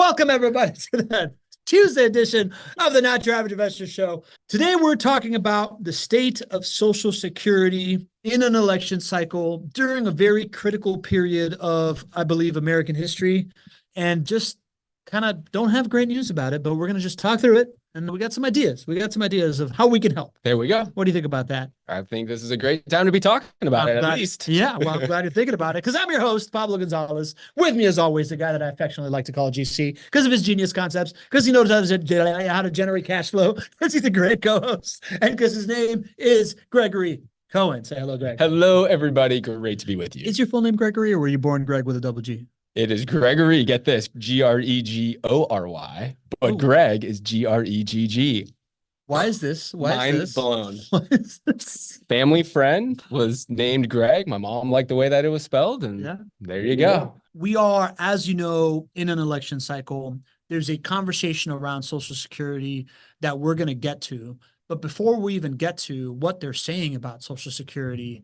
Welcome, everybody, to the Tuesday edition of the Not Your Average Investor Show. Today, we're talking about the state of Social Security in an election cycle during a very critical period of, I believe, American history, and just kind of don't have great news about it, but we're going to just talk through it. And we got some ideas. We got some ideas of how we can help. There we go. What do you think about that? I think this is a great time to be talking about it, at least. Yeah, well, I'm glad you're thinking about it because I'm your host, Pablo Gonzalez. With me, as always, the guy that I affectionately like to call GC because of his genius concepts, because he knows how to generate cash flow, because he's a great co-host, and because his name is Gregory Cohen. Say hello, Greg. Hello, everybody. Great to be with you. Is your full name Gregory, or were you born Greg with a double G? It is Gregory. Get this, Gregory, but Greg is Gregg. Why is this? Mind blown. What is this? Family friend was named Greg. My mom liked the way that it was spelled, and there you go. We are, as you know, in an election cycle. There's a conversation around Social Security that we're going to get to. But before we even get to what they're saying about Social Security,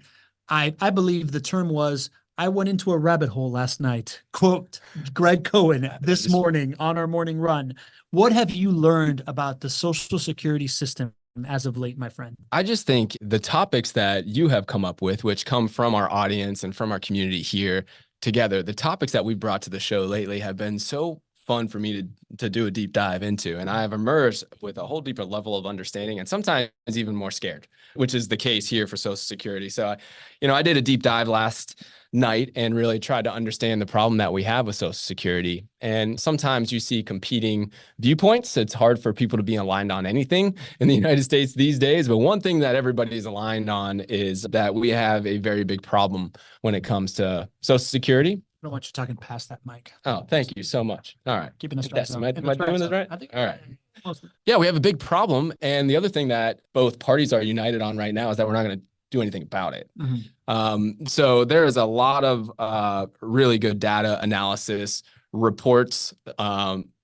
I believe the term was, I went into a rabbit hole last night. Quote, Gregg Cohen this morning on our morning run. What have you learned about the Social Security system as of late, my friend? I just think the topics that you have come up with, which come from our audience and from our community here together, the topics that we brought to the show lately have been so fun for me to do a deep dive into. And I have emerged with a whole deeper level of understanding and sometimes even more scared, which is the case here for Social Security. So, I did a deep dive last night and really tried to understand the problem that we have with Social Security. And sometimes you see competing viewpoints. It's hard for people to be aligned on anything in the United States these days. But one thing that everybody's aligned on is that we have a very big problem when it comes to Social Security. I don't want you talking past that mic. Oh, thank you so much. All right. Keeping us right. Am I doing this right? I think. All right. Mostly. Yeah, we have a big problem. And the other thing that both parties are united on right now is that we're not going to do anything about it. Mm-hmm. So there is a lot of really good data analysis reports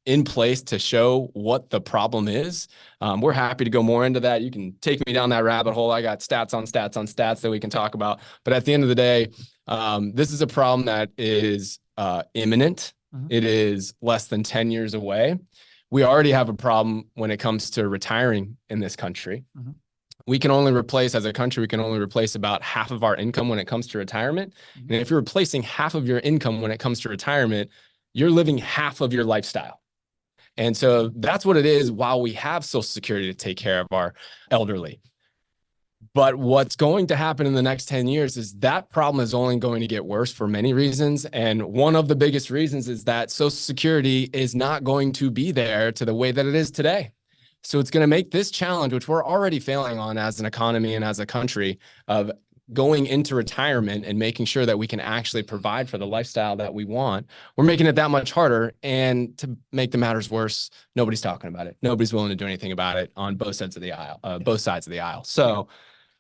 in place to show what the problem is. We're happy to go more into that. You can take me down that rabbit hole. I got stats on stats on stats that we can talk about. But at the end of the day, this is a problem that is imminent. Mm-hmm. It is less than 10 years away. We already have a problem when it comes to retiring in this country. Mm-hmm. We can only replace, as a country, we can only replace about half of our income when it comes to retirement. Mm-hmm. And if you're replacing half of your income when it comes to retirement, you're living half of your lifestyle. And so that's what it is while we have Social Security to take care of our elderly. But what's going to happen in the next 10 years is that problem is only going to get worse for many reasons. And one of the biggest reasons is that Social Security is not going to be there to the way that it is today. So it's going to make this challenge, which we're already failing on as an economy and as a country, of going into retirement and making sure that we can actually provide for the lifestyle that we want. We're making it that much harder. And to make the matters worse, nobody's talking about it. Nobody's willing to do anything about it on both sides of the aisle. So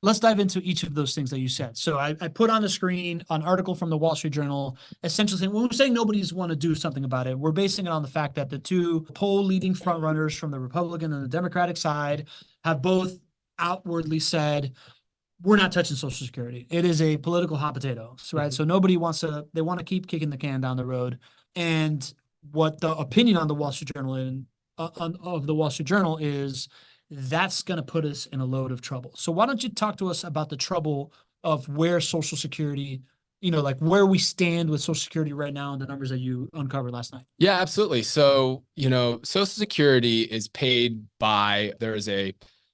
let's dive into each of those things that you said. So I put on the screen an article from the Wall Street Journal, essentially saying, when we're saying nobody's want to do something about it, we're basing it on the fact that the two poll leading frontrunners from the Republican and the Democratic side have both outwardly said, we're not touching Social Security. It is a political hot potato, right? Mm-hmm. So nobody they want to keep kicking the can down the road. And what the opinion on the Wall Street Journal of the Wall Street Journal is, that's going to put us in a load of trouble. So why don't you talk to us about the trouble of where Social Security, like where we stand with Social Security right now and the numbers that you uncovered last night? Yeah, absolutely. So, Social Security is paid by,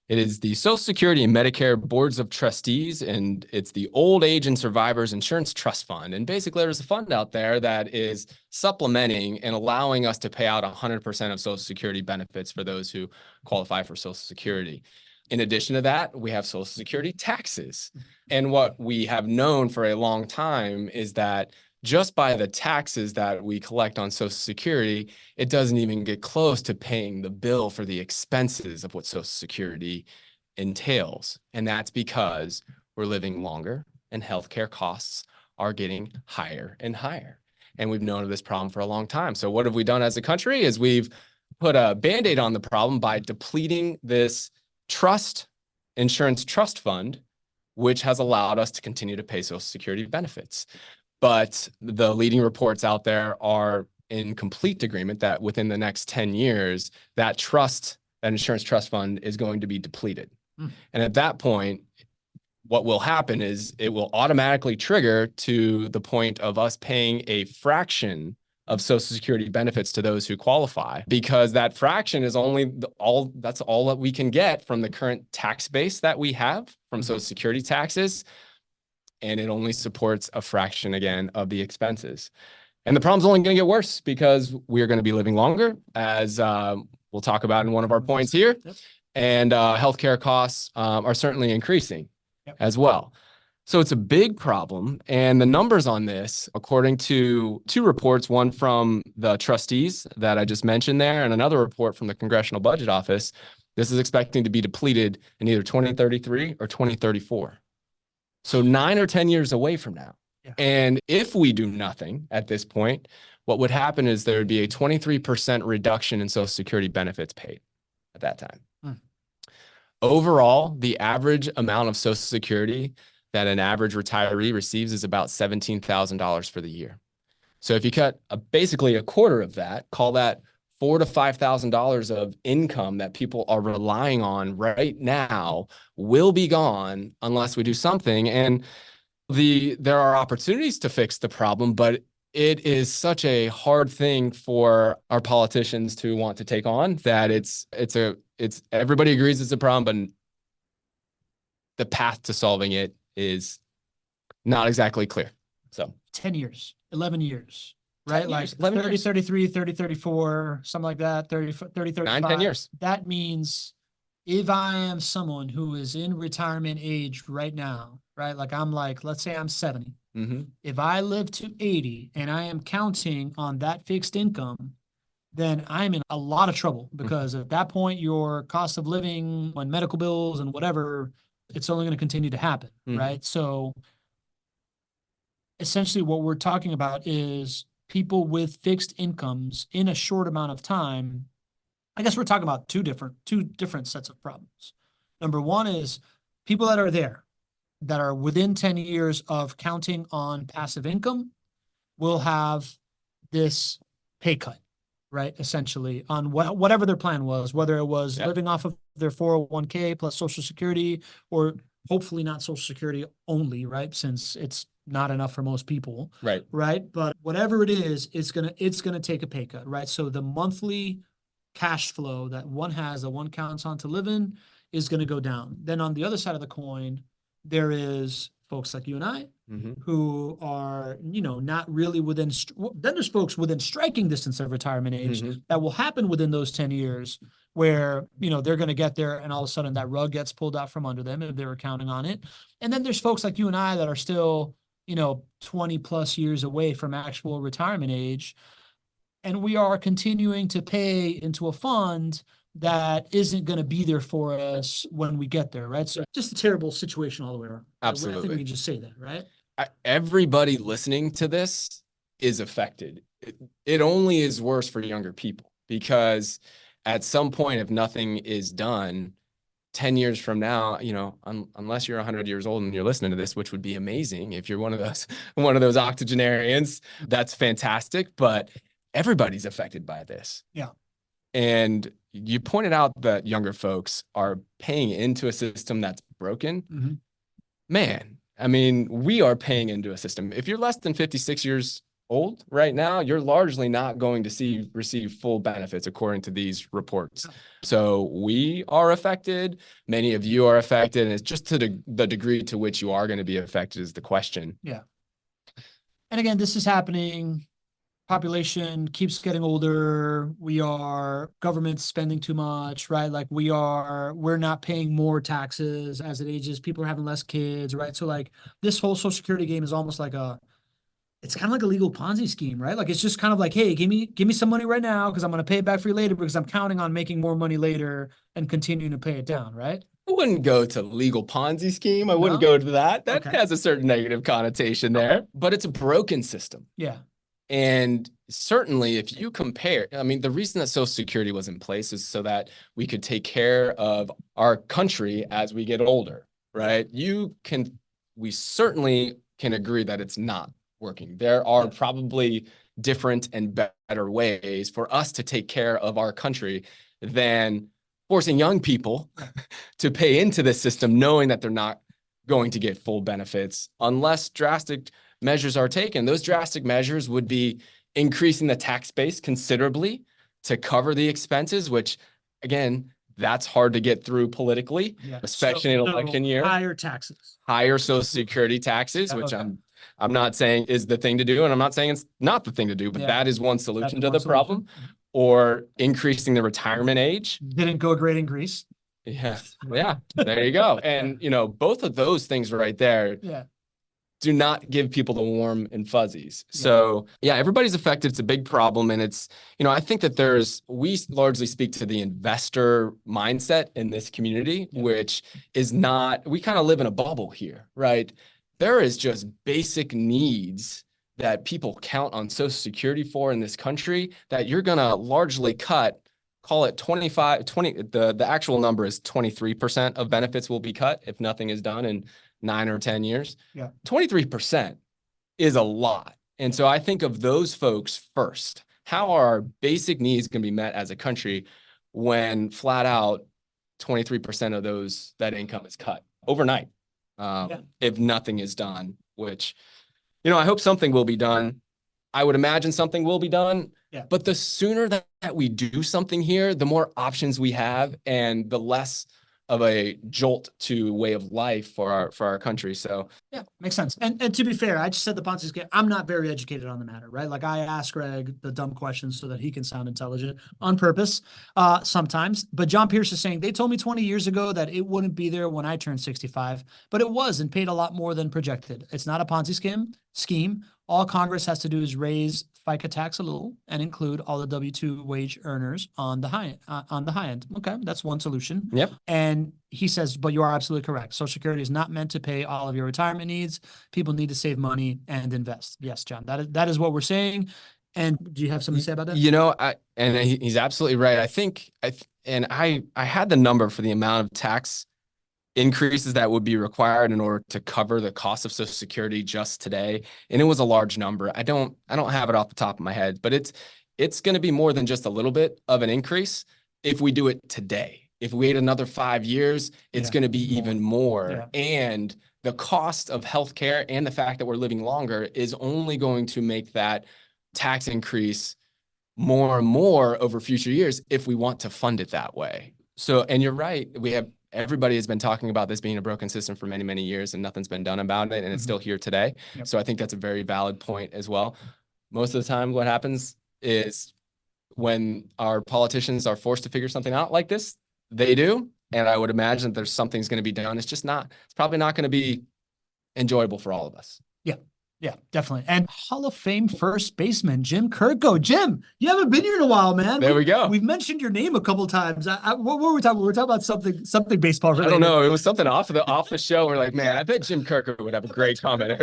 it is the Social Security and Medicare Boards of Trustees, and it's the Old Age and Survivors Insurance Trust Fund. And basically, there's a fund out there that is supplementing and allowing us to pay out 100% of Social Security benefits for those who qualify for Social Security. In addition to that, we have Social Security taxes. And what we have known for a long time is that just by the taxes that we collect on Social Security, it doesn't even get close to paying the bill for the expenses of what Social Security entails. And that's because we're living longer and healthcare costs are getting higher and higher. And we've known of this problem for a long time. So what have we done as a country is we've put a Band-Aid on the problem by depleting this insurance trust fund, which has allowed us to continue to pay Social Security benefits. But the leading reports out there are in complete agreement that within the next 10 years, that insurance trust fund is going to be depleted. And at that point, what will happen is it will automatically trigger to the point of us paying a fraction of Social Security benefits to those who qualify, because that fraction is that's all that we can get from the current tax base that we have from Social Security taxes. And it only supports a fraction again of the expenses. And the problem's only going to get worse because we're going to be living longer, as we'll talk about in one of our points here. Yep. And healthcare costs are certainly increasing as well. So it's a big problem. And the numbers on this, according to two reports, one from the trustees that I just mentioned there, and another report from the Congressional Budget Office, this is expecting to be depleted in either 2033 or 2034. So 9 or 10 years away from now. Yeah. And if we do nothing at this point, what would happen is there would be a 23% reduction in Social Security benefits paid at that time. Overall, the average amount of Social Security that an average retiree receives is about $17,000 for the year. So if you cut basically a quarter of that, call that $4,000 to $5,000 of income that people are relying on right now will be gone unless we do something. And there are opportunities to fix the problem, but it is such a hard thing for our politicians to want to take on that it's everybody agrees it's a problem, but the path to solving it is not exactly clear. So 10 years, 11 years, right? Like 11 30, years. 33, 30, 34, something like that, 30, 35. 9, 10 years. That means if I am someone who is in retirement age right now, right? Let's say I'm 70. If I live to 80 and I am counting on that fixed income, then I'm in a lot of trouble, because at that point, your cost of living and medical bills and whatever, it's only going to continue to happen, right? So essentially what we're talking about is people with fixed incomes in a short amount of time. I guess we're talking about two different sets of problems. Number one is people that are there, that are within 10 years of counting on passive income, will have this pay cut, right? Essentially on whatever their plan was, whether it was living off of their 401k plus Social Security, or hopefully not Social Security only, right? Since it's not enough for most people, right? But whatever it is, it's gonna take a pay cut, right? So the monthly cash flow that one counts on to live in is going to go down. Then on the other side of the coin, there is folks like you and I who are, not really within, then there's folks within striking distance of retirement age that will happen within those 10 years where, they're going to get there and all of a sudden that rug gets pulled out from under them if they were counting on it. And then there's folks like you and I that are still, 20 plus years away from actual retirement age. And we are continuing to pay into a fund that isn't going to be there for us when we get there, right? So just a terrible situation all the way around. Absolutely. I think we can just say that, right? Everybody listening to this is affected. It only is worse for younger people, because at some point, if nothing is done, 10 years from now, unless you're 100 years old and you're listening to this, which would be amazing if you're one of those octogenarians, that's fantastic. But everybody's affected by this. Yeah. And you pointed out that younger folks are paying into a system that's broken. Man, I mean, we are paying into a system. If you're less than 56 years old right now, you're largely not going to receive full benefits according to these reports. So we are affected. Many of you are affected. And it's just to the degree to which you are going to be affected is the question. Yeah. And again, this is happening. Population keeps getting older. Government's spending too much, right? Like we're not paying more taxes as it ages. People are having less kids, right? So like this whole Social Security game is almost like it's kind of like a legal Ponzi scheme, right? Like it's just kind of like, hey, give me some money right now because I'm going to pay it back for you later because I'm counting on making more money later and continuing to pay it down, right? I wouldn't go to legal Ponzi scheme. I wouldn't go to that. That has a certain negative connotation there, but it's a broken system. Yeah. And certainly if you compare, I mean, the reason that Social Security was in place is so that we could take care of our country as we get older, right? We certainly can agree that it's not working. There are probably different and better ways for us to take care of our country than forcing young people to pay into this system, knowing that they're not going to get full benefits unless drastic measures are taken. Those drastic measures would be increasing the tax base considerably to cover the expenses, which, again, that's hard to get through politically, especially in an election year. Higher taxes. Higher Social Security taxes, which I'm not saying is the thing to do, and I'm not saying it's not the thing to do, but that is one solution to the problem. Or increasing the retirement age. Didn't go great in Greece. Yeah, there you go. And both of those things right there do not give people the warm and fuzzies. So everybody's affected. It's a big problem. And it's, I think that we largely speak to the investor mindset in this community, which is not, we kind of live in a bubble here, right? There is just basic needs that people count on Social Security for in this country that you're going to largely cut, call it 20, the actual number is 23% of benefits will be cut if nothing is done in 9 or 10 years. 23% is a lot. And so I think of those folks first. How are our basic needs going to be met as a country when flat out 23% of that income is cut overnight if nothing is done, which I hope something will be done. I would imagine something will be done. But the sooner that we do something here, the more options we have and the less of a jolt to way of life for our country. So makes sense. And to be fair, I just said the Ponzi scheme. I'm not very educated on the matter, right? Like I ask Gregg the dumb questions so that he can sound intelligent on purpose sometimes. But John Pierce is saying they told me 20 years ago that it wouldn't be there when I turned 65, but it was and paid a lot more than projected. It's not a Ponzi scheme. All Congress has to do is raise FICA tax a little and include all the W-2 wage earners on the high end. Okay, that's one solution. Yep. And he says, but you are absolutely correct. Social Security is not meant to pay all of your retirement needs. People need to save money and invest. Yes, John, that is what we're saying. And do you have something to say about that? He's absolutely right. I think I had the number for the amount of tax increases that would be required in order to cover the cost of Social Security just today. And it was a large number. I don't have it off the top of my head, but it's going to be more than just a little bit of an increase if we do it today. If we wait another 5 years, it's going to be even more. And the cost of healthcare and the fact that we're living longer is only going to make that tax increase more and more over future years if we want to fund it that way. So, and you're right, everybody has been talking about this being a broken system for many, many years and nothing's been done about it. And it's still here today. So I think that's a very valid point as well. Most of the time, what happens is when our politicians are forced to figure something out like this, they do. And I would imagine that there's something's going to be done. It's probably not going to be enjoyable for all of us. Yeah, definitely. And Hall of Fame first baseman, Jim Kirko. Jim, you haven't been here in a while, man. There we go. We've mentioned your name a couple of times. What were we talking about? We were talking about something baseball related. I don't know. It was something off the show. We're like, man, I bet Jim Kirko would have a great comment.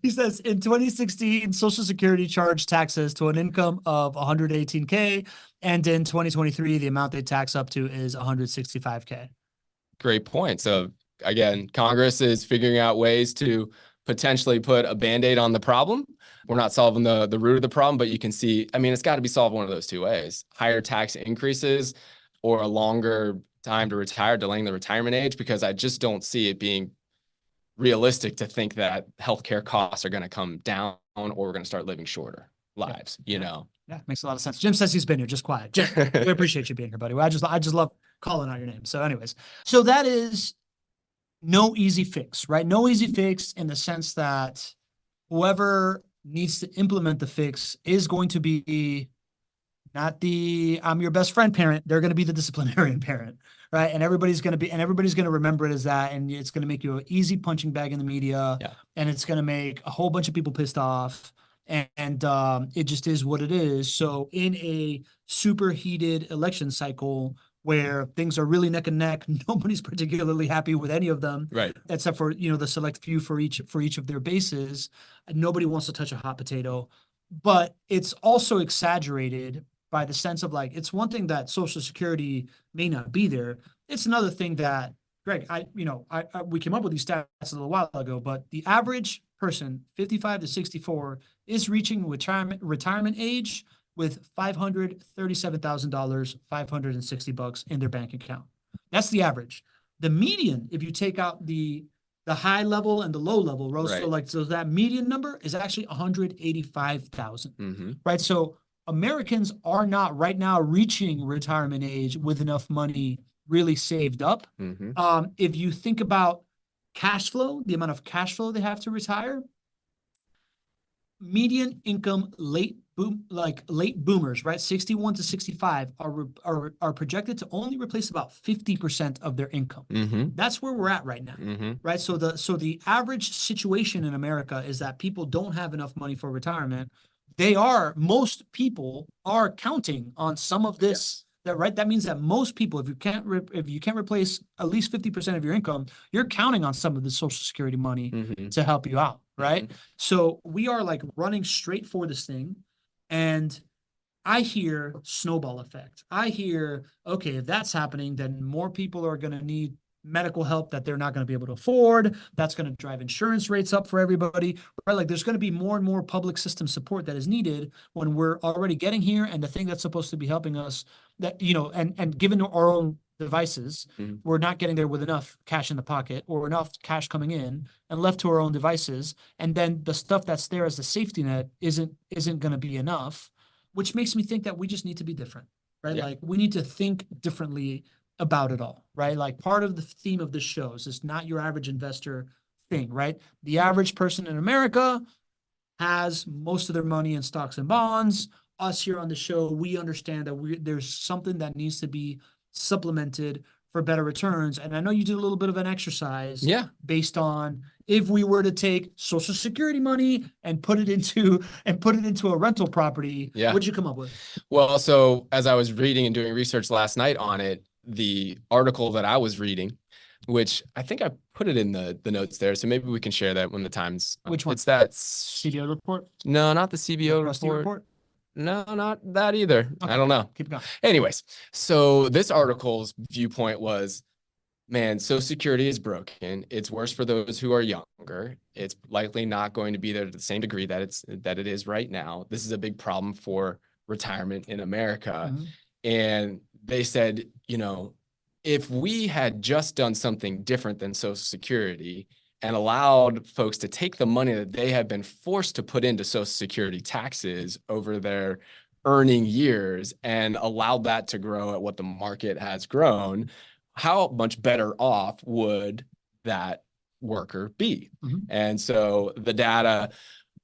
He says, in 2016, Social Security charged taxes to an income of $118K. And in 2023, the amount they tax up to is $165K. Great point. So again, Congress is figuring out ways to potentially put a Band-Aid on the problem. We're not solving the root of the problem, but you can see, it's got to be solved one of those two ways: higher tax increases or a longer time to retire, delaying the retirement age, because I just don't see it being realistic to think that healthcare costs are going to come down or we're going to start living shorter lives, Yeah, makes a lot of sense. Jim says he's been here. Just quiet. Jim, we appreciate you being here, buddy. I just love calling out your name. So anyways, so that is no easy fix, right? No easy fix in the sense that whoever needs to implement the fix is going to be not the I'm your best friend parent. They're going to be the disciplinarian parent, right? And everybody's going to remember it as that. And it's going to make you an easy punching bag in the media. And it's going to make a whole bunch of people pissed off. And it just is what it is. So in a super heated election cycle, where things are really neck and neck, nobody's particularly happy with any of them, right? Except for the select few for each of their bases. Nobody wants to touch a hot potato, but it's also exaggerated by the sense of like, it's one thing that Social Security may not be there. It's another thing that, Greg, we came up with these stats a little while ago, but the average person, 55 to 64, is reaching retirement age with $537,000, $560 in their bank account. That's the average. The median, if you take out the high level and the low level, right? So that median number is actually 185,000, right? So Americans are not right now reaching retirement age with enough money really saved up. If you think about cash flow, the amount of cash flow they have to retire, median income late boomers, right? 61 to 65 are projected to only replace about 50% of their income. That's where we're at right now, right? So the average situation in America is that people don't have enough money for retirement. Most people are counting on some of this. That means that most people, if you can't replace at least 50% of your income, you're counting on some of the Social Security money to help you out, right? So we are like running straight for this thing, and I hear snowball effect. I hear, okay, if that's happening, then more people are going to need medical help that they're not going to be able to afford. That's going to drive insurance rates up for everybody, right? Like there's going to be more and more public system support that is needed when we're already getting here. And the thing that's supposed to be helping us, that, and given our own devices, we're not getting there with enough cash in the pocket or enough cash coming in, and left to our own devices. And then the stuff that's there as the safety net isn't going to be enough, which makes me think that we just need to be different, right? Like we need to think differently about it all, right? Like part of the theme of this show is it's not your average investor thing, right? The average person in America has most of their money in stocks and bonds. Us here on the show, we understand that there's something that needs to be supplemented for better returns. And I know you did a little bit of an exercise based on if we were to take Social Security money and put it into a rental property, what'd you come up with? Well, so as I was reading and doing research last night on it, the article that I was reading, which I think I put it in the notes there, so maybe we can share that when the time's. Which one? It's that CBO report? No, not the CBO report. No, not that either. Okay. I don't know. Keep going. Anyways, so this article's viewpoint was, man, Social Security is broken. It's worse for those who are younger. It's likely not going to be there to the same degree that it is right now. This is a big problem for retirement in America. And they said, if we had just done something different than Social Security and allowed folks to take the money that they have been forced to put into Social Security taxes over their earning years and allowed that to grow at what the market has grown, how much better off would that worker be? And so the data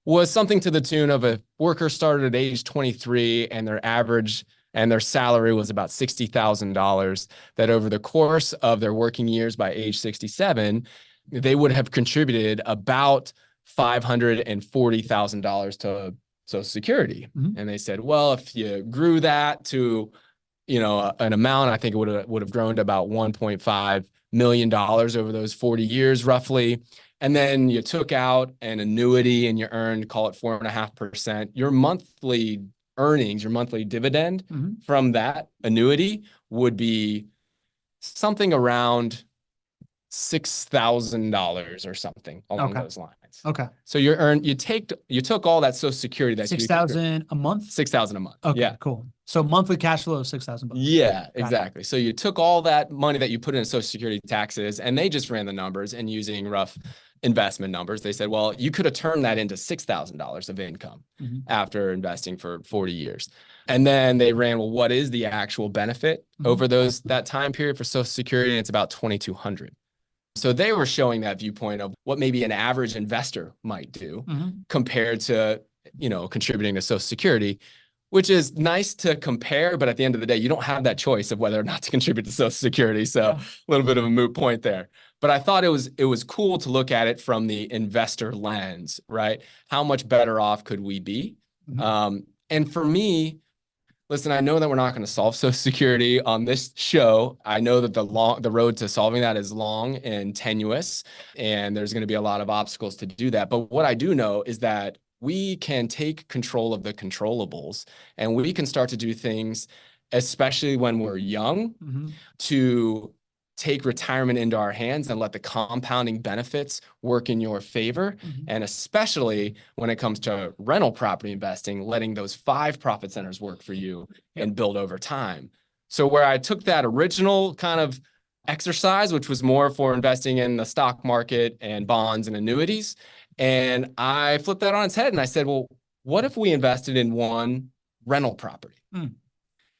was something to the tune of, a worker started at age 23 and their salary was about $60,000, that over the course of their working years by age 67, they would have contributed about $540,000 to Social Security. And they said, well, if you grew that to, an amount, I think it would have grown to about $1.5 million over those 40 years, roughly. And then you took out an annuity and you earned, call it 4.5%. Your monthly earnings, your monthly dividend from that annuity would be something around $6,000 or something along those lines. Okay. So you took all that Social Security that $6,000 a month? $6,000 a month. Okay, cool. So monthly cash flow of $6,000. Yeah, exactly. So you took all that money that you put in Social Security taxes, and they just ran the numbers, and using rough investment numbers, they said, well, you could have turned that into $6,000 of income after investing for 40 years. And then they ran, well, what is the actual benefit over that time period for Social Security? And it's about $2,200. So they were showing that viewpoint of what maybe an average investor might do compared to, contributing to Social Security, which is nice to compare. But at the end of the day, you don't have that choice of whether or not to contribute to Social Security. So a little bit of a moot point there. But I thought it was cool to look at it from the investor lens, right? How much better off could we be? And for me, listen, I know that we're not going to solve Social Security on this show. I know that the road to solving that is long and tenuous, and there's going to be a lot of obstacles to do that. But what I do know is that we can take control of the controllables, and we can start to do things, especially when we're young, to take retirement into our hands and let the compounding benefits work in your favor. Mhm. And especially when it comes to rental property investing, letting those 5 profit centers work for you and build over time. So where I took that original kind of exercise, which was more for investing in the stock market and bonds and annuities, and I flipped that on its head and I said, well, what if we invested in one rental property?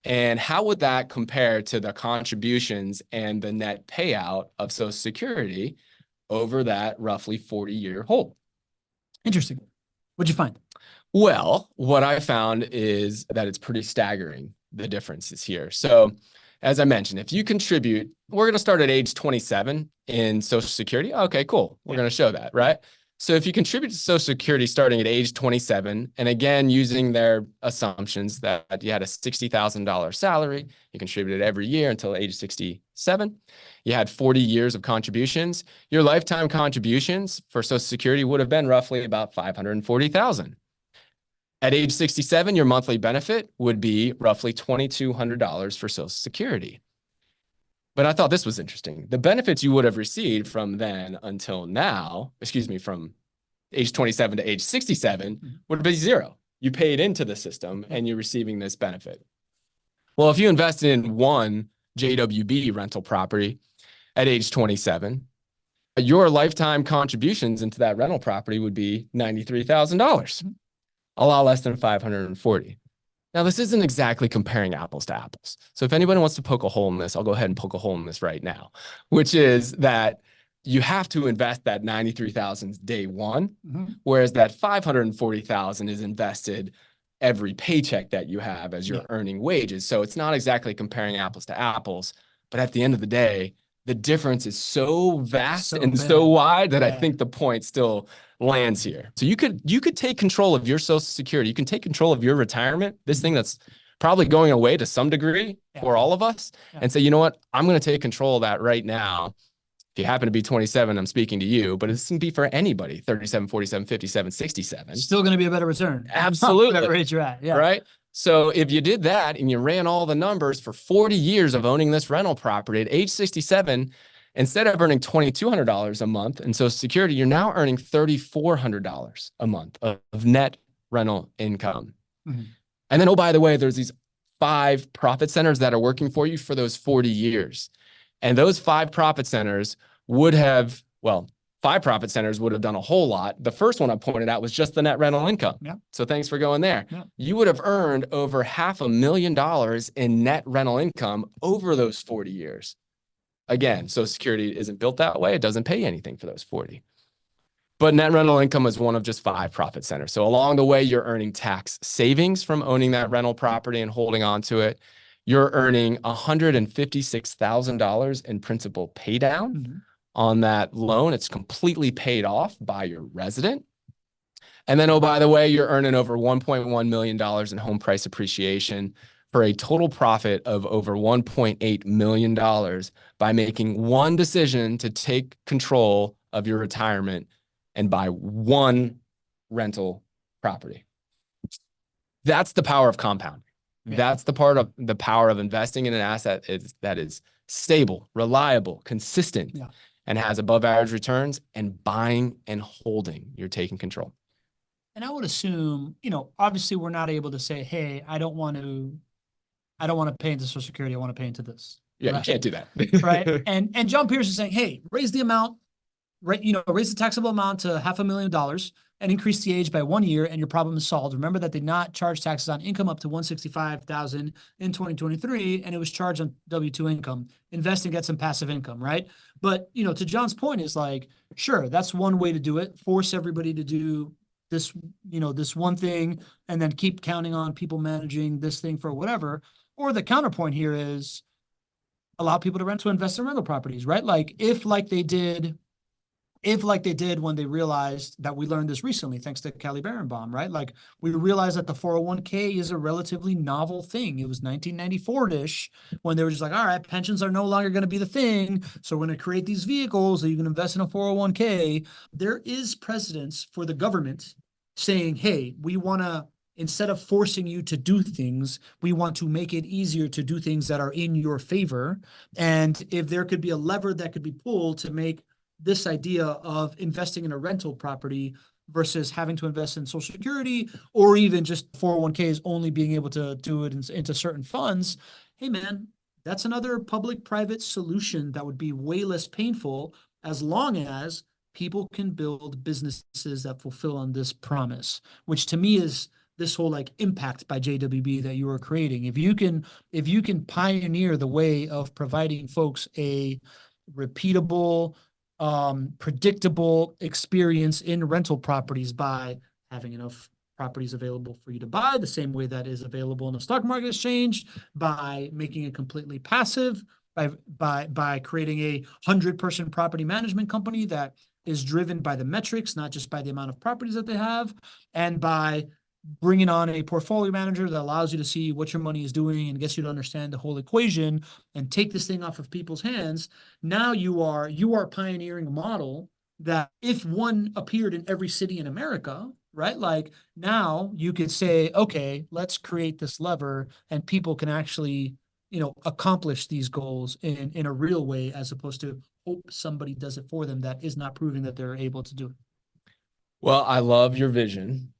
And how would that compare to the contributions and the net payout of Social Security over that roughly 40-year hold? Interesting. What'd you find? Well, what I found is that it's pretty staggering, the differences here. So as I mentioned, if you contribute, we're going to start at age 27 in Social Security. Okay, cool. We're going to show that, right? So if you contribute to Social Security starting at age 27, and again, using their assumptions that you had a $60,000 salary, you contributed every year until age 67, you had 40 years of contributions, your lifetime contributions for Social Security would have been roughly about $540,000. At age 67, your monthly benefit would be roughly $2,200 for Social Security. But I thought this was interesting. The benefits you would have received from then until now, from age 27 to age 67 would be zero. You paid into the system and you're receiving this benefit. Well, if you invested in one JWB rental property at age 27, your lifetime contributions into that rental property would be $93,000, a lot less than $540,000. Now, this isn't exactly comparing apples to apples. So if anybody wants to poke a hole in this, I'll go ahead and poke a hole in this right now, which is that you have to invest that $93,000 day one, whereas that $540,000 is invested every paycheck that you have as you're earning wages. So it's not exactly comparing apples to apples, but at the end of the day, the difference is so vast so wide that I think the point still lands here. So you could take control of your Social Security. You can take control of your retirement, this thing that's probably going away to some degree for all of us, and say, you know what, I'm going to take control of that right now. If you happen to be 27, I'm speaking to you, but it's going to be for anybody, 37, 47, 57, 67. Still going to be a better return. Absolutely. Whatever age you're at. Yeah. Right? So if you did that and you ran all the numbers for 40 years of owning this rental property at age 67, instead of earning $2,200 a month in Social Security, you're now earning $3,400 a month of net rental income. And then, oh, by the way, there's these 5 profit centers that are working for you for those 40 years. And those 5 profit centers would have, 5 profit centers would have done a whole lot. The first one I pointed out was just the net rental income. So thanks for going there. You would have earned over $500,000 in net rental income over those 40 years. Again, Social Security isn't built that way. It doesn't pay anything for those 40. But net rental income is one of just 5 profit centers. So along the way, you're earning tax savings from owning that rental property and holding on to it. You're earning $156,000 in principal pay down on that loan. It's completely paid off by your resident. And then, oh, by the way, you're earning over $1.1 million in home price appreciation for a total profit of over $1.8 million by making one decision to take control of your retirement and buy one rental property. That's the power of compounding. That's the power of investing in an asset that is stable, reliable, consistent, and has above average returns, and buying and holding. You're taking control. And I would assume, obviously we're not able to say, hey, I don't want to pay into Social Security. I want to pay into this. Yeah, you can't do that. Right. And John Pierce is saying, hey, raise the amount, raise the taxable amount to $500,000 and increase the age by 1 year, and your problem is solved. Remember that they did not charge taxes on income up to $165,000 in 2023, and it was charged on W-2 income. Invest and get some passive income, right? But, to John's point is like, sure, that's one way to do it. Force everybody to do this, this one thing, and then keep counting on people managing this thing for whatever. Or the counterpoint here is allow people to rent to invest in rental properties, right? Like if like they did when they realized that, we learned this recently, thanks to Kelly Barenbaum, right? Like we realized that the 401k is a relatively novel thing. It was 1994-ish when they were just like, all right, pensions are no longer going to be the thing. So we're going to create these vehicles that you can invest in a 401k. There is precedence for the government saying, hey, we want to instead of forcing you to do things, we want to make it easier to do things that are in your favor. And if there could be a lever that could be pulled to make this idea of investing in a rental property versus having to invest in Social Security or even just 401ks only being able to do it into certain funds, hey man, that's another public-private solution that would be way less painful as long as people can build businesses that fulfill on this promise, which to me is this whole like impact by JWB that you are creating. If you can pioneer the way of providing folks a repeatable, predictable experience in rental properties by having enough properties available for you to buy the same way that is available in a stock market exchange, by making it completely passive, by creating a 100-person property management company that is driven by the metrics, not just by the amount of properties that they have, and by bringing on a portfolio manager that allows you to see what your money is doing and gets you to understand the whole equation and take this thing off of people's hands. Now you are pioneering a model that if one appeared in every city in America, right? Like now you could say, okay, let's create this lever and people can actually, accomplish these goals in a real way, as opposed to hope somebody does it for them that is not proving that they're able to do it. Well, I love your vision.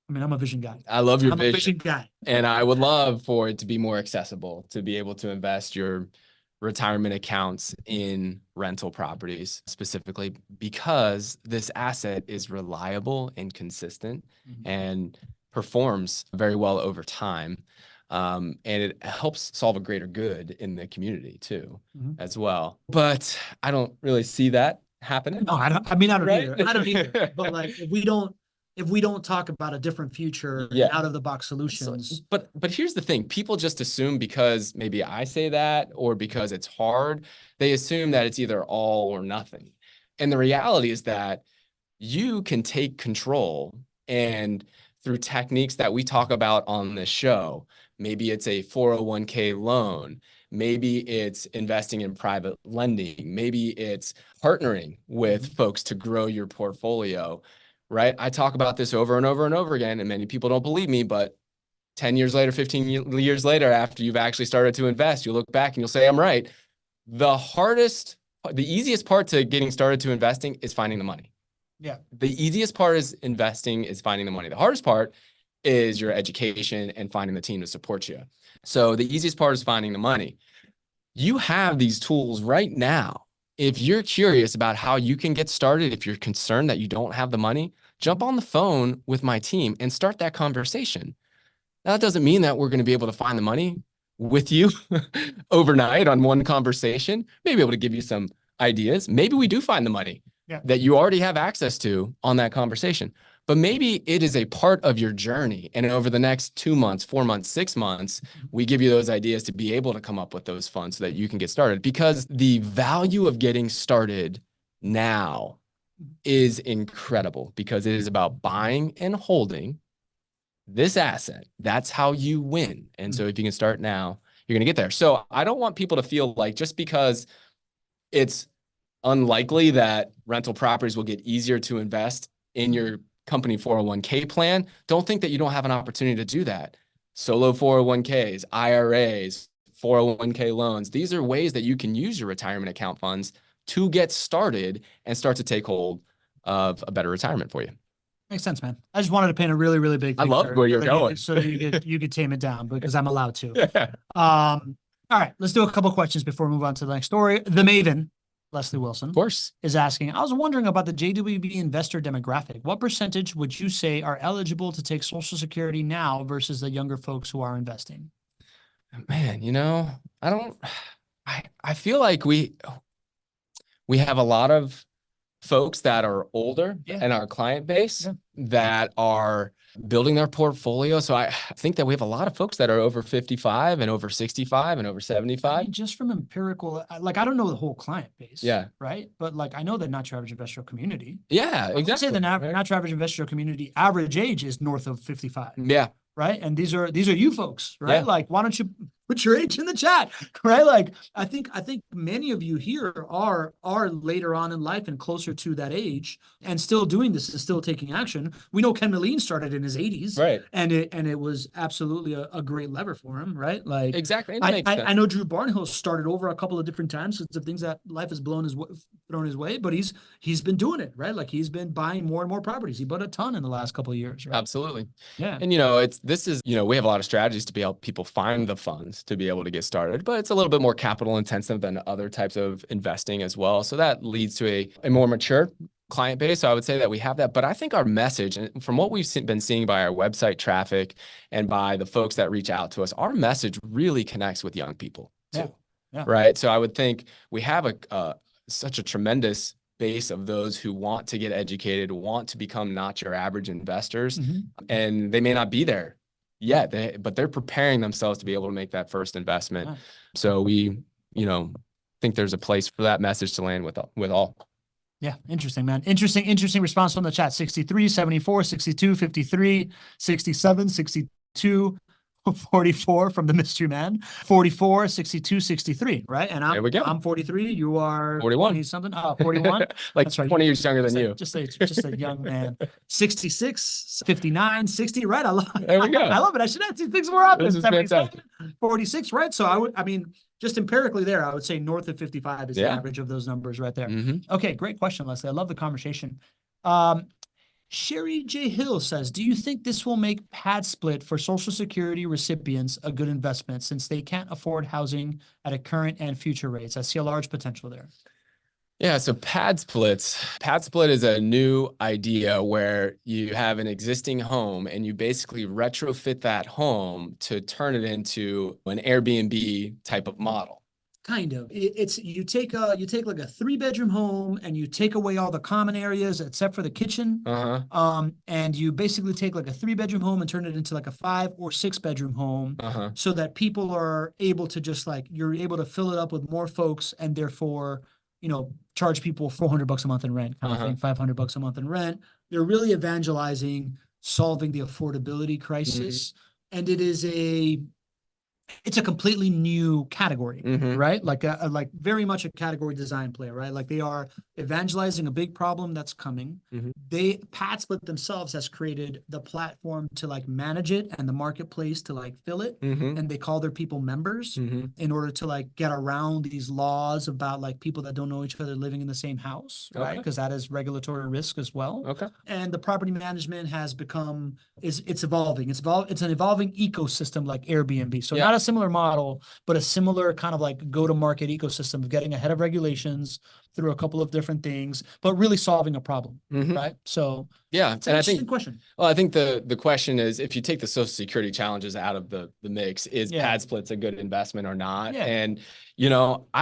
I mean, I'm a vision guy. I love your I'm vision. a vision guy. And I would love for it to be more accessible, to be able to invest your retirement accounts in rental properties specifically, because this asset is reliable and consistent and performs very well over time. And it helps solve a greater good in the community too, as well. But I don't really see that happening. No, I don't Right? either. I don't either. But like, if we don't talk about a different future and out of the box solutions. But here's the thing. People just assume because maybe I say that or because it's hard, they assume that it's either all or nothing. And the reality is that you can take control, and through techniques that we talk about on this show, maybe it's a 401k loan, maybe it's investing in private lending, maybe it's partnering with folks to grow your portfolio. Right? I talk about this over and over and over again, and many people don't believe me, but 10 years later, 15 years later, after you've actually started to invest, you'll look back and you'll say, I'm right. The easiest part to getting started to investing is finding the money. Yeah. The easiest part is investing is finding the money. The hardest part is your education and finding the team to support you. So the easiest part is finding the money. You have these tools right now. If you're curious about how you can get started, if you're concerned that you don't have the money, jump on the phone with my team and start that conversation. Now, that doesn't mean that we're going to be able to find the money with you overnight on one conversation. Maybe able to give you some ideas. Maybe we do find the money that you already have access to on that conversation. But maybe it is a part of your journey. And over the next 2 months, 4 months, 6 months, we give you those ideas to be able to come up with those funds so that you can get started. Because the value of getting started now is incredible, because it is about buying and holding this asset. That's how you win. And so if you can start now, you're going to get there. So I don't want people to feel like just because it's unlikely that rental properties will get easier to invest in your company 401k plan, don't think that you don't have an opportunity to do that. Solo 401ks, IRAs, 401k loans. These are ways that you can use your retirement account funds to get started and start to take hold of a better retirement for you. Makes sense, man. I just wanted to paint a really, really big picture. I love where you're going. So that you could tame it down, because I'm allowed to. All right, let's do a couple of questions before we move on to the next story. The Maven, Leslie Wilson, of course, is asking, I was wondering about the JWB investor demographic. What percentage would you say are eligible to take Social Security now versus the younger folks who are investing? Man, I feel like we have a lot of folks that are older in our client base that are building their portfolio. So I think that we have a lot of folks that are over 55 and over 65 and over 75. I mean, just from empirical, like, I don't know the whole client base. Yeah. Right. But like, I know the not your average investor community. Yeah, exactly. I'd say the not your average investor community average age is north of 55. Yeah. Right. And these are you folks, right? Yeah. Like, why don't you Put your age in the chat, right? Like I think many of you here are later on in life and closer to that age and still doing this and still taking action. We know Ken Moline started in his 80s, Right. and it was absolutely a great lever for him, right? Like Exactly. It I makes sense. know Drew Barnhill started over a couple of different times because of things that life has thrown his way, but he's been doing it, right? Like he's been buying more and more properties. He bought a ton in the last couple of years, right? Absolutely. Yeah. And, we have a lot of strategies to be help people find the funds to be able to get started, but it's a little bit more capital intensive than other types of investing as well. So that leads to a more mature client base. So I would say that we have that, but I think our message, and from what we've been seeing by our website traffic and by the folks that reach out to us, our message really connects with young people too. Yeah. Right. So I would think we have such a tremendous base of those who want to get educated, want to become not your average investors, and they may not be there yet, but they're preparing themselves to be able to make that first investment. Yeah. So we, think there's a place for that message to land with all. Yeah. Interesting, man. Interesting response from the chat. 63, 74, 62, 53, 67, 62, 44 from the mystery man, 44, 62, 63, right? And There we go. I'm 43. You are 41. Something. 41. Like That's right. 20 years younger than you. Just a young man. 66, 59, 60, right? I love There we go. I love it. I should have these things more often. This is fantastic. 46, right? So I mean, just empirically there, I would say north of 55 is the average of those numbers right there. Okay, great question, Leslie. I love the conversation. Sherry J. Hill says, do you think this will make pad split for Social Security recipients a good investment since they can't afford housing at a current and future rates? I see a large potential there. Yeah, so pad split is a new idea where you have an existing home and you basically retrofit that home to turn it into an Airbnb type of model. Kind of. It's you take like a 3-bedroom home and you take away all the common areas except for the kitchen. And you basically take like a 3-bedroom home and turn it into like a 5 or 6-bedroom home, so that people are able to just like, you're able to fill it up with more folks and therefore, charge people $400 a month in rent, kind of thing, $500 a month in rent. They're really evangelizing, solving the affordability crisis. And it's a completely new category, right? Like very much a category design play, right? Like they are evangelizing a big problem that's coming. Pad Split themselves has created the platform to like manage it and the marketplace to like fill it. And they call their people members in order to like get around these laws about like people that don't know each other living in the same house, right? Because that is regulatory risk as well. And the property management has become, it's evolving. It's an evolving ecosystem like Airbnb. So not a similar model, but a similar kind of like go-to-market ecosystem of getting ahead of regulations through a couple of different things, but really solving a problem, right? So it's an interesting question. Well, I think the question is, if you take the Social Security challenges out of the mix, is pad splits a good investment or not? And I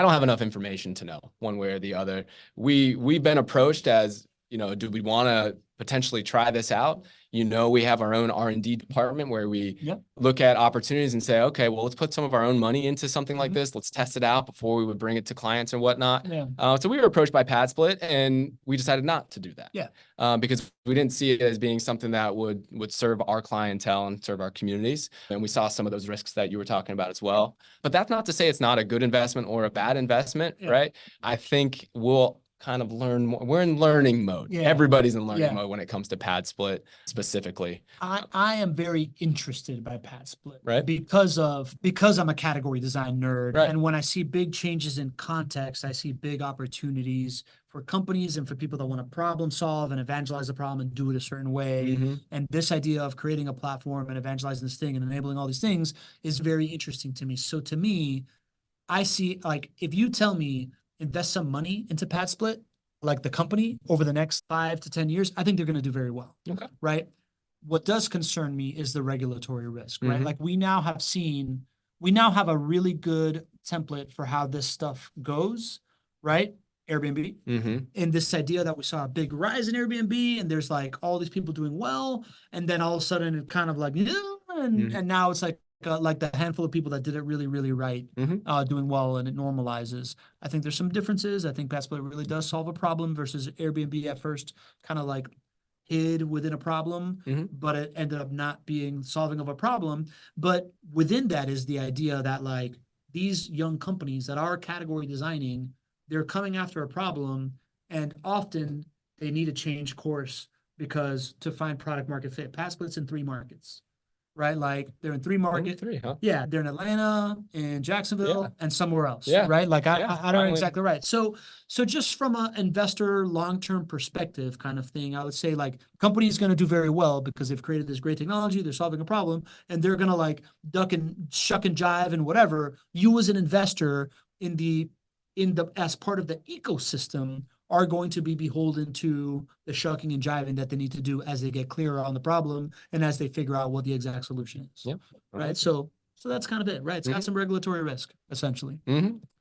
don't have enough information to know one way or the other. We've been approached as, do we want to potentially try this out? We have our own R&D department where we look at opportunities and say, okay, well, let's put some of our own money into something like this. Let's test it out before we would bring it to clients and whatnot. So we were approached by Pad Split and we decided not to do that. Because we didn't see it as being something that would serve our clientele and serve our communities. And we saw some of those risks that you were talking about as well. But that's not to say it's not a good investment or a bad investment, right? I think we'll kind of learn more. We're in learning mode. Everybody's in learning mode when it comes to Pad Split specifically. I am very interested by Pad Split, right? Because I'm a category design nerd. And when I see big changes in context, I see big opportunities for companies and for people that want to problem solve and evangelize the problem and do it a certain way. And this idea of creating a platform and evangelizing this thing and enabling all these things is very interesting to me. So to me, I see, like, if you tell me invest some money into Pad Split, like the company, over the next 5 to 10 years, I think they're going to do very well. Right? What does concern me is the regulatory risk, right? Like we now have a really good template for how this stuff goes, right? Airbnb. And this idea that we saw a big rise in Airbnb and there's like all these people doing well. And then all of a sudden it kind of like, and now it's like the handful of people that did it really, really right, doing well, and it normalizes. I think there's some differences. I think Pad Split really does solve a problem versus Airbnb at first kind of like hid within a problem, but it ended up not being solving of a problem. But within that is the idea that like these young companies that are category designing, they're coming after a problem, and often they need to change course because to find product market fit. PassSplit's in 3 markets, right? Like they're in 3 markets. 3, huh? Yeah, they're in Atlanta, in Jacksonville, and somewhere else. Yeah. Right. Like I don't know Finally. exactly right. So just from an investor long-term perspective kind of thing, I would say like company is going to do very well because they've created this great technology, they're solving a problem, and they're going to like duck and shuck and jive and whatever. You as an investor in the as part of the ecosystem are going to be beholden to the shucking and jiving that they need to do as they get clearer on the problem and as they figure out what the exact solution is. Yep. Right. So that's kind of it, right? It's got some regulatory risk, essentially.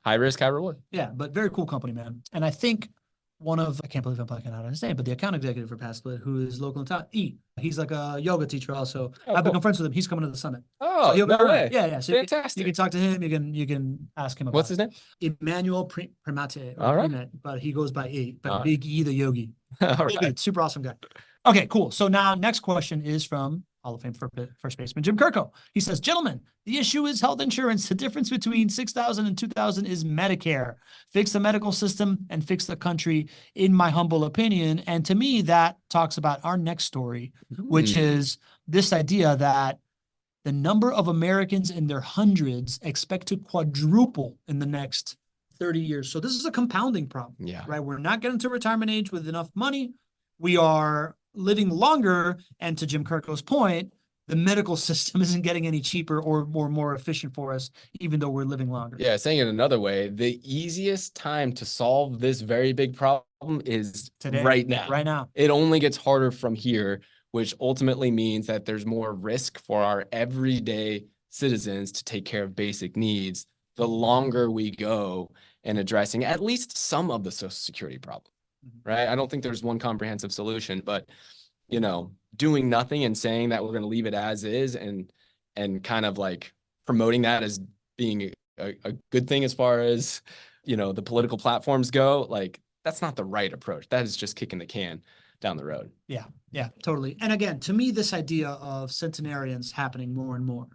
High risk, high reward. Yeah, but very cool company, man. And I think I can't believe I'm blanking out on his name, but the account executive for PassSplit, who is local in town, he's like a yoga teacher also. I've become friends with him. He's coming to the summit. Oh, so no way. Yeah. So fantastic. you can talk to him. You can ask him about What's his name? Emmanuel Primate. All right. Primet, but he goes by E. But Big E, the yogi. All right. Super awesome guy. Okay, cool. So now next question is from Hall of Fame first baseman Jim Kirko. He says, gentlemen, the issue is health insurance. The difference between 6,000 and 2,000 is Medicare. Fix the medical system and fix the country, in my humble opinion. And to me, that talks about our next story, which is this idea that the number of Americans in their hundreds expect to quadruple in the next 30 years. So this is a compounding problem, right? We're not getting to retirement age with enough money. We are living longer. And to Jim Kirko's point, the medical system isn't getting any cheaper or more efficient for us, even though we're living longer. Yeah, saying it another way, the easiest time to solve this very big problem is today, right now. Right now. It only gets harder from here, which ultimately means that there's more risk for our everyday citizens to take care of basic needs the longer we go in addressing at least some of the Social Security problem. Right? I don't think there's one comprehensive solution, but doing nothing and saying that we're going to leave it as is and kind of like promoting that as being a good thing as far as, the political platforms go, like that's not the right approach. That is just kicking the can down the road. Yeah, totally. And again, to me, this idea of centenarians happening more and more,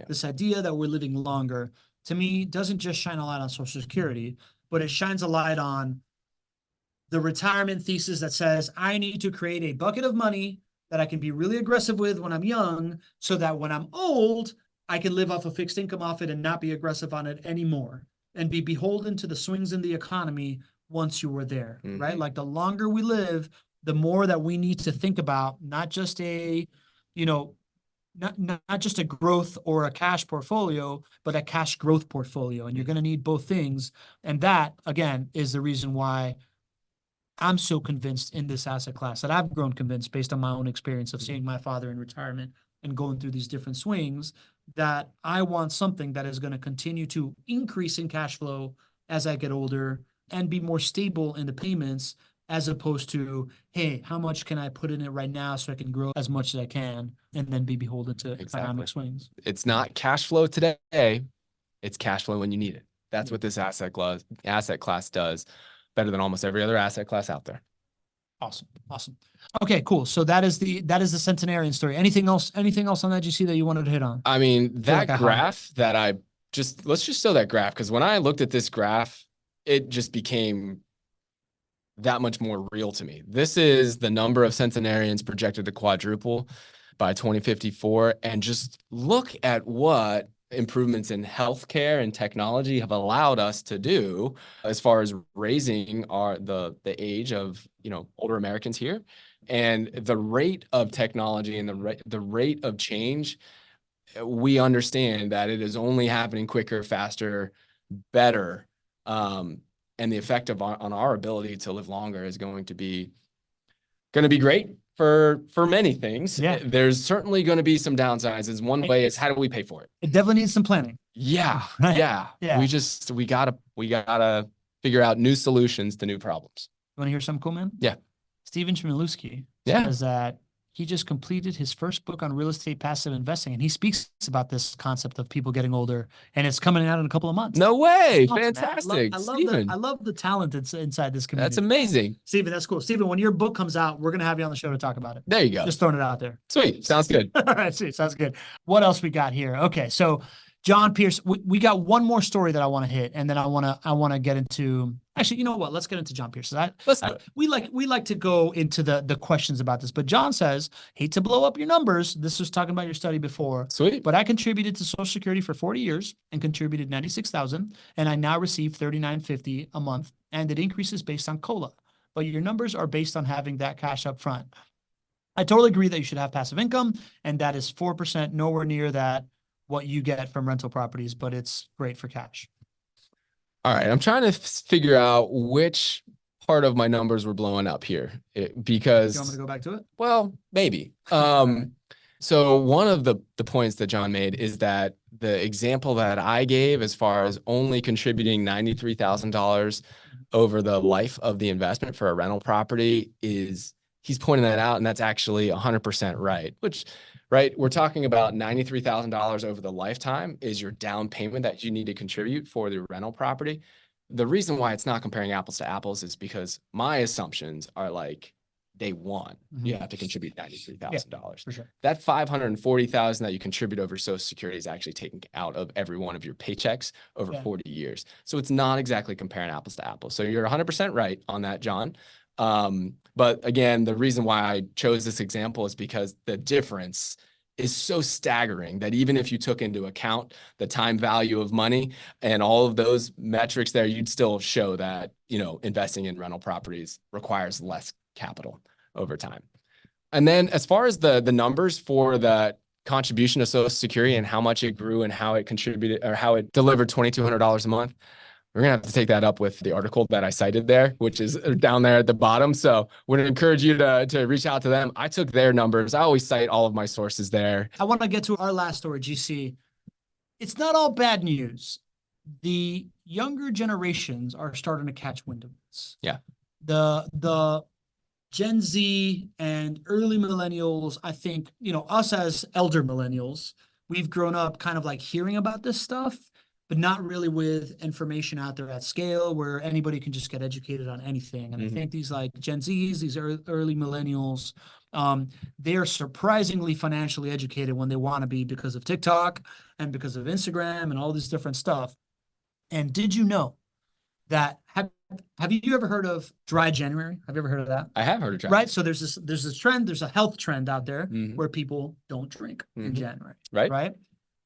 this idea that we're living longer, to me, doesn't just shine a light on Social Security, but it shines a light on the retirement thesis that says I need to create a bucket of money that I can be really aggressive with when I'm young so that when I'm old, I can live off a fixed income off it and not be aggressive on it anymore and be beholden to the swings in the economy once you were there, right? Like the longer we live, the more that we need to think about not just a, not just a growth or a cash portfolio, but a cash growth portfolio. And you're going to need both things. And that, again, is the reason why I'm so convinced in this asset class that I've grown convinced based on my own experience of seeing my father in retirement and going through these different swings, that I want something that is going to continue to increase in cash flow as I get older and be more stable in the payments, as opposed to, hey, how much can I put in it right now so I can grow as much as I can and then be beholden to economic swings. It's not cash flow today. It's cash flow when you need it. That's what this asset class does better than almost every other asset class out there. Awesome. Okay, cool. So that is the centenarian story. Anything else on that you see that you wanted to hit on? I mean, that graph that let's just show that graph, because when I looked at this graph, it just became that much more real to me. This is the number of centenarians projected to quadruple by 2054. And just look at what improvements in healthcare and technology have allowed us to do as far as raising the age of older Americans here, and the rate of technology and the rate of change. We understand that it is only happening quicker, faster, better, and the effect on our ability to live longer is going to be great for many things. Yeah. There's certainly going to be some downsides. One way is, how do we pay for it? It definitely needs some planning. Yeah. Right? Yeah. We gotta figure out new solutions to new problems. You want to hear something cool, man? Yeah. Steven Chmielewski Yeah. says that he just completed his first book on real estate passive investing, and he speaks about this concept of people getting older, and it's coming out in a couple of months. No way. Awesome, man. Fantastic. I Steven. love the talent that's inside this community. That's amazing. Steven, that's cool. Steven, when your book comes out, we're going to have you on the show to talk about it. There you go. Just throwing it out there. Sweet. Sounds good. All right, sweet. Sounds good. What else we got here? Okay, so John Pierce, we got one more story that I want to hit, and then I want to get into. Actually, you know what? Let's get into John Pierce. We like to go into the questions about this, but John says, hate to blow up your numbers. This was talking about your study before. Sweet. But I contributed to Social Security for 40 years and contributed 96,000, and I now receive 39.50 a month, and it increases based on COLA. But your numbers are based on having that cash up front. I totally agree that you should have passive income, and that is 4%, nowhere near that what you get from rental properties, but it's great for cash. All right. I'm trying to figure out which part of my numbers were blowing up here because. You want me to go back to it? Well, maybe. So one of the points that John made is that the example that I gave as far as only contributing $93,000 over the life of the investment for a rental property is he's pointing that out, and that's actually 100% right, which, right, we're talking about $93,000 over the lifetime is your down payment that you need to contribute for the rental property. The reason why it's not comparing apples to apples is because my assumptions are like day one, you have to contribute $93,000. For sure. That $540,000 that you contribute over Social Security is actually taken out of every one of your paychecks over 40 years. So it's not exactly comparing apples to apples. So you're 100% right on that, John. But again, the reason why I chose this example is because the difference is so staggering that even if you took into account the time value of money and all of those metrics there, you'd still show that, you know, investing in rental properties requires less capital over time. And then as far as the numbers for the contribution to Social Security and how much it grew and how it contributed or how it delivered $2,200 a month, we're going to have to take that up with the article that I cited there, which is down there at the bottom. So would encourage you to reach out to them. I took their numbers. I always cite all of my sources there. I want to get to our last story, GC. It's not all bad news. The younger generations are starting to catch wind of this. Yeah. The Gen Z and early millennials, I think, you know, us as elder millennials, we've grown up kind of like hearing about this stuff, but not really with information out there at scale where anybody can just get educated on anything. And I think these like Gen Zs, these early millennials, they're surprisingly financially educated when they want to be because of TikTok and because of Instagram and all this different stuff. And did you know that have you ever heard of dry January? Have you ever heard of that? I have heard of dry. Right. So there's this trend, there's a health trend out there where people don't drink in January. Right.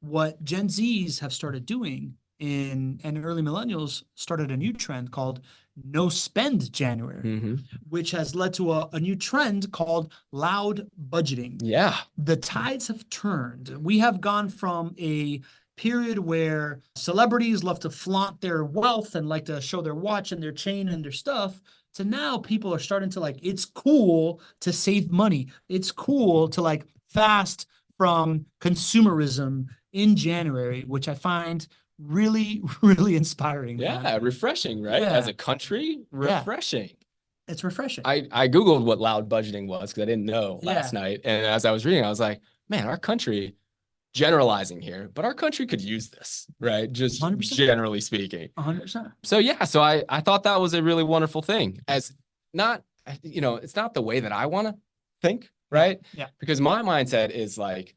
What Gen Zs have started doing and early millennials started a new trend called no spend January, which has led to a new trend called loud budgeting. Yeah. The tides have turned. We have gone from a period where celebrities love to flaunt their wealth and like to show their watch and their chain and their stuff to now people are starting to like, it's cool to save money. It's cool to like fast from consumerism in January, which I find really, really inspiring. Yeah. Man. Refreshing, right? Yeah. As a country, refreshing. Yeah. It's refreshing. I Googled what loud budgeting was because I didn't know last night. And as I was reading, I was like, man, our country, generalizing here, but our country could use this, right? Just 100%. Generally speaking. 100%. So yeah, so I thought that was a really wonderful thing. As not, you know, it's not the way that I want to think, right? Yeah. Because my mindset is like,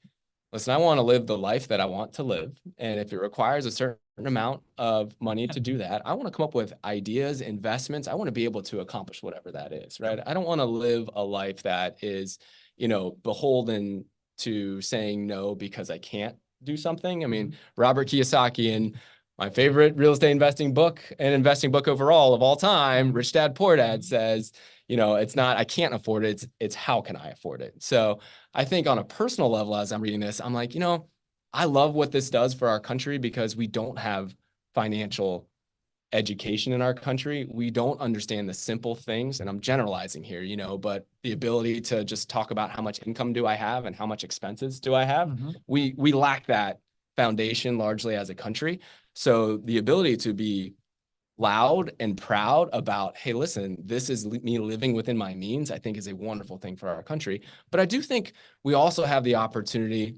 listen, I want to live the life that I want to live. And if it requires a certain amount of money to do that, I want to come up with ideas, investments. I want to be able to accomplish whatever that is, right? I don't want to live a life that is, you know, beholden to saying no because I can't do something. I mean, Robert Kiyosaki in my favorite real estate investing book and investing book overall of all time, Rich Dad, Poor Dad, says, you know, it's not, I can't afford it. It's how can I afford it? So I think on a personal level, as I'm reading this, I'm like, you know, I love what this does for our country because we don't have financial education in our country. We don't understand the simple things, and I'm generalizing here, you know, but the ability to just talk about how much income do I have and how much expenses do I have, we lack that foundation largely as a country. So the ability to be loud and proud about, hey, listen, this is me living within my means, I think is a wonderful thing for our country. But I do think we also have the opportunity,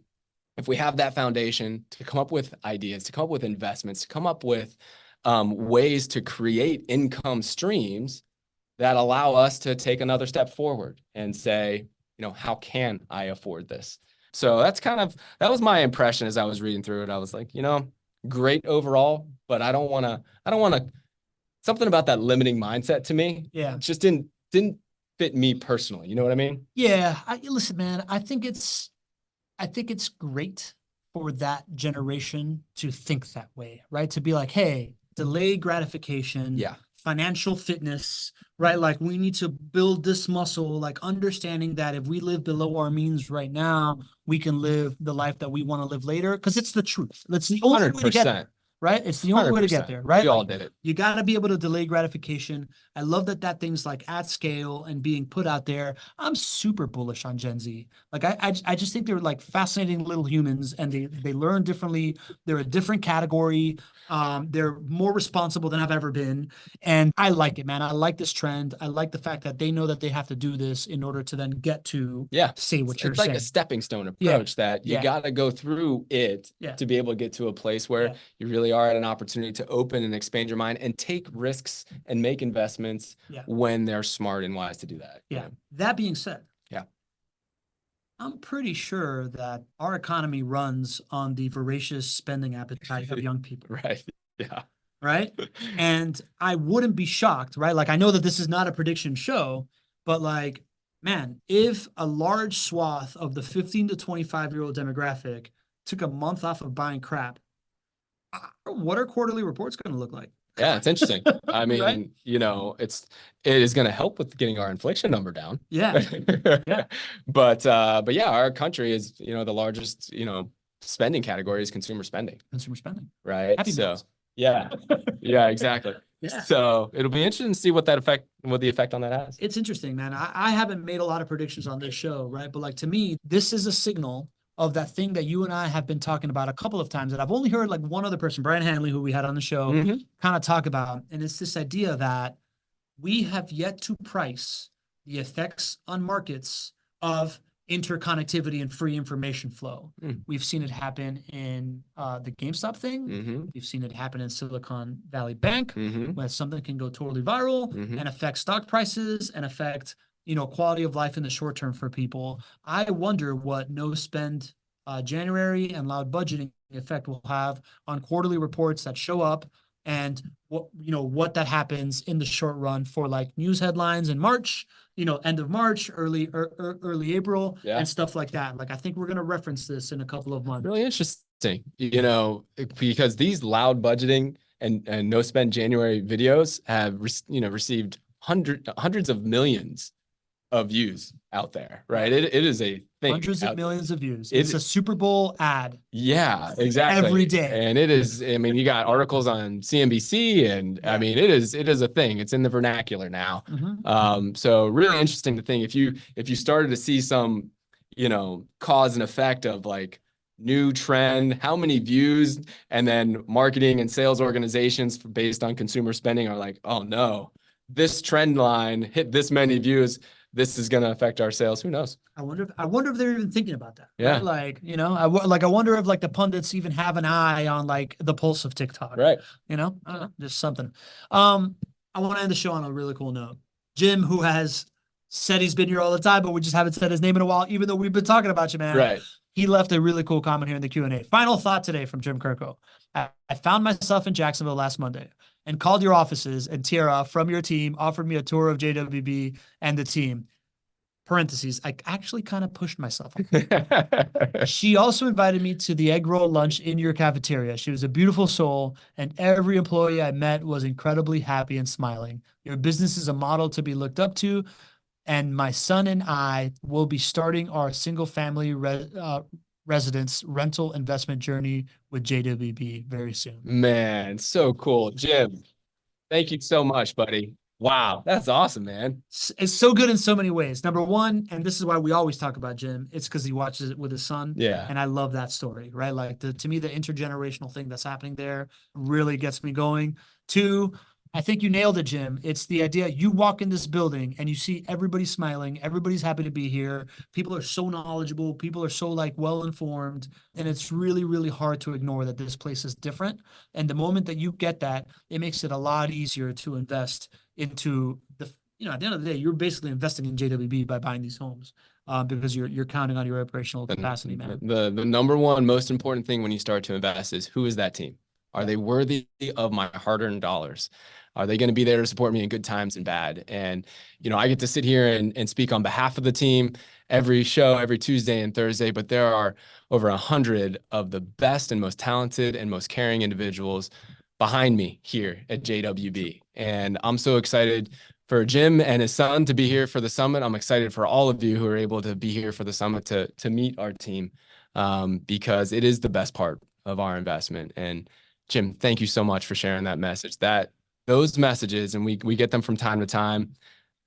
if we have that foundation, to come up with ideas, to come up with investments, to come up with ways to create income streams that allow us to take another step forward and say, how can I afford this? So that was my impression as I was reading through it. I was like, great overall, but I don't want to, something about that limiting mindset to me. Yeah. Just didn't fit me personally. You know what I mean? Yeah. Listen, man, I think it's great for that generation to think that way, right? To be like, hey, delayed gratification, Yeah. financial fitness, right? Like we need to build this muscle, like understanding that if we live below our means right now, we can live the life that we want to live later. Because it's the truth. That's the only way to get there. Right? It's the only way to get there, right? We all did it. You got to be able to delay gratification. I love that thing's like at scale and being put out there. I'm super bullish on Gen Z. Like I just think they're like fascinating little humans, and they learn differently. They're a different category. They're more responsible than I've ever been. And I like it, man. I like this trend. I like the fact that they know that they have to do this in order to then get to say what you're saying. It's like a stepping stone approach that you got to go through it to be able to get to a place where you really are at an opportunity to open and expand your mind and take risks and make investments when they're smart and wise to do that. Yeah. That being said, yeah, I'm pretty sure that our economy runs on the voracious spending appetite of young people. Right. Yeah. Right. And I wouldn't be shocked, right? Like I know that this is not a prediction show, but like, man, if a large swath of the 15 to 25-year-old demographic took a month off of buying crap, what are quarterly reports going to look like? Yeah, it's interesting. I mean, right? it is going to help with getting our inflation number down. Yeah. Yeah. But yeah, our country is, the largest, spending category is consumer spending. Consumer spending. Right. Happy meals. Yeah. Yeah, exactly. Yeah. So it'll be interesting to see what the effect on that has. It's interesting, man. I haven't made a lot of predictions on this show, right? But like to me, this is a signal of that thing that you and I have been talking about a couple of times that I've only heard like one other person, Brian Hanley, who we had on the show, kind of talk about. And it's this idea that we have yet to price the effects on markets of interconnectivity and free information flow. We've seen it happen in the GameStop thing. We've seen it happen in Silicon Valley Bank, where something can go totally viral and affect stock prices and affect quality of life in the short term for people. I wonder what no spend January and loud budgeting effect will have on quarterly reports that show up, and what that happens in the short run for like news headlines in March, end of March, early April, and stuff like that. Like I think we're gonna reference this in a couple of months. Really interesting, because these loud budgeting and no spend January videos have received hundreds of millions of views out there, right? It is a thing. Hundreds of millions of views. It's a Super Bowl ad. Yeah, exactly. Every day. And it is, I mean, you got articles on CNBC and I mean, it is a thing. It's in the vernacular now. So really interesting to think if you started to see some, cause and effect of like new trend, how many views, and then marketing and sales organizations based on consumer spending are like, oh no, this trend line hit this many views. This is going to affect our sales. Who knows? I wonder if they're even thinking about that. Yeah. Right? Like, I wonder if like the pundits even have an eye on like the pulse of TikTok. Right. I don't know, just something. I want to end the show on a really cool note. Jim, who has said he's been here all the time, but we just haven't said his name in a while, even though we've been talking about you, man. Right. He left a really cool comment here in the Q&A. Final thought today from Jim Kirko. I found myself in Jacksonville last Monday and called your offices, and Tiara from your team offered me a tour of JWB and the team. Parentheses, I actually kind of pushed myself. She also invited me to the egg roll lunch in your cafeteria. She was a beautiful soul, and every employee I met was incredibly happy and smiling. Your business is a model to be looked up to, and my son and I will be starting our single-family residence rental investment journey with JWB very soon. Man, so cool. Jim, thank you so much, buddy. Wow, that's awesome, man. It's so good in so many ways. Number one, and this is why we always talk about Jim, it's because he watches it with his son. Yeah. And I love that story, right? Like to me, the intergenerational thing that's happening there really gets me going. Two, I think you nailed it, Jim. It's the idea you walk in this building and you see everybody smiling, everybody's happy to be here. People are so knowledgeable, people are so like well informed, and it's really, really hard to ignore that this place is different. And the moment that you get that, it makes it a lot easier to invest into the, at the end of the day, you're basically investing in JWB by buying these homes. Because you're counting on your operational capacity, man. The number one most important thing when you start to invest is, who is that team? Are they worthy of my hard-earned dollars? Are they going to be there to support me in good times and bad? And, I get to sit here and speak on behalf of the team every show, every Tuesday and Thursday, but there are over 100 of the best and most talented and most caring individuals behind me here at JWB. And I'm so excited for Jim and his son to be here for the summit. I'm excited for all of you who are able to be here for the summit to meet our team, because it is the best part of our investment. And Jim, thank you so much for sharing that message. Those messages, and we get them from time to time,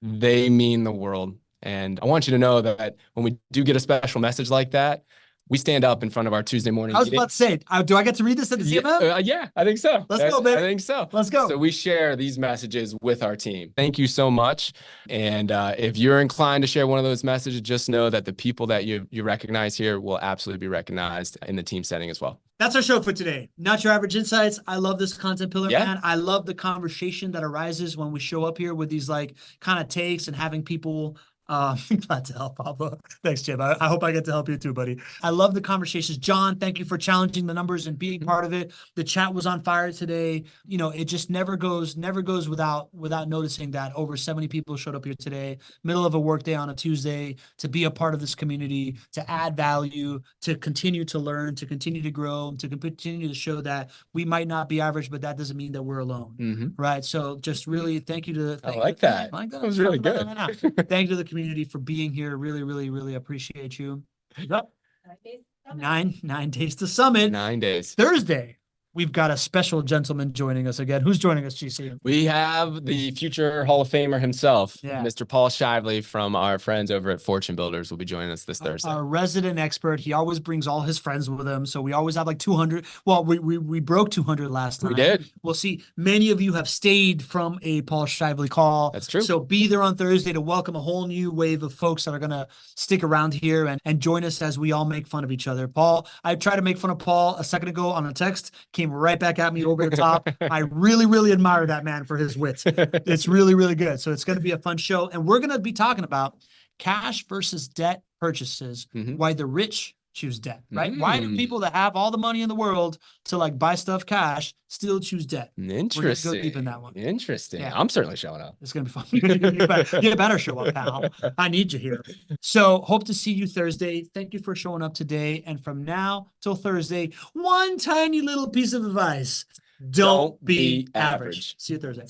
they mean the world. And I want you to know that when we do get a special message like that, we stand up in front of our Tuesday morning. I was about to say, do I get to read this at the CMM? Yeah, I think so. Let's go, baby. I think so. Let's go. So we share these messages with our team. Thank you so much. And if you're inclined to share one of those messages, just know that the people that you recognize here will absolutely be recognized in the team setting as well. That's our show for today. Not Your Average Insights. I love this content pillar, man. I love the conversation that arises when we show up here with these like kind of takes and having people glad to help, Pablo. Thanks, Jim. I hope I get to help you too, buddy. I love the conversations. John, thank you for challenging the numbers and being part of it. The chat was on fire today. It just never goes without noticing that over 70 people showed up here today, middle of a workday on a Tuesday, to be a part of this community, to add value, to continue to learn, to continue to grow, to continue to show that we might not be average, but that doesn't mean that we're alone. Right? So just really thank you to I like that. That was really good. Thank you to the community for being here. Really, really, really appreciate you. Yep. 9 days to summit. 9 days. Thursday, we've got a special gentleman joining us again. Who's joining us, GC? We have the future Hall of Famer himself, Mr. Paul Shively from our friends over at Fortune Builders will be joining us this Thursday. Our resident expert. He always brings all his friends with him. So we always have like 200. Well, we broke 200 last time. We did. We'll see. Many of you have stayed from a Paul Shively call. That's true. So be there on Thursday to welcome a whole new wave of folks that are going to stick around here and join us as we all make fun of each other. Paul, I tried to make fun of Paul a second ago on a text, came right back at me over the top. I really, really admire that man for his wit. It's really, really good. So it's going to be a fun show. And we're going to be talking about cash versus debt purchases, why the rich choose debt, right? Why do people that have all the money in the world to like buy stuff cash still choose debt? Interesting. We're gonna go deep in that one. Interesting. Yeah. I'm certainly showing up. It's going to be fun. You better show up, pal. I need you here. So hope to see you Thursday. Thank you for showing up today. And from now till Thursday, one tiny little piece of advice. Don't be average. See you Thursday.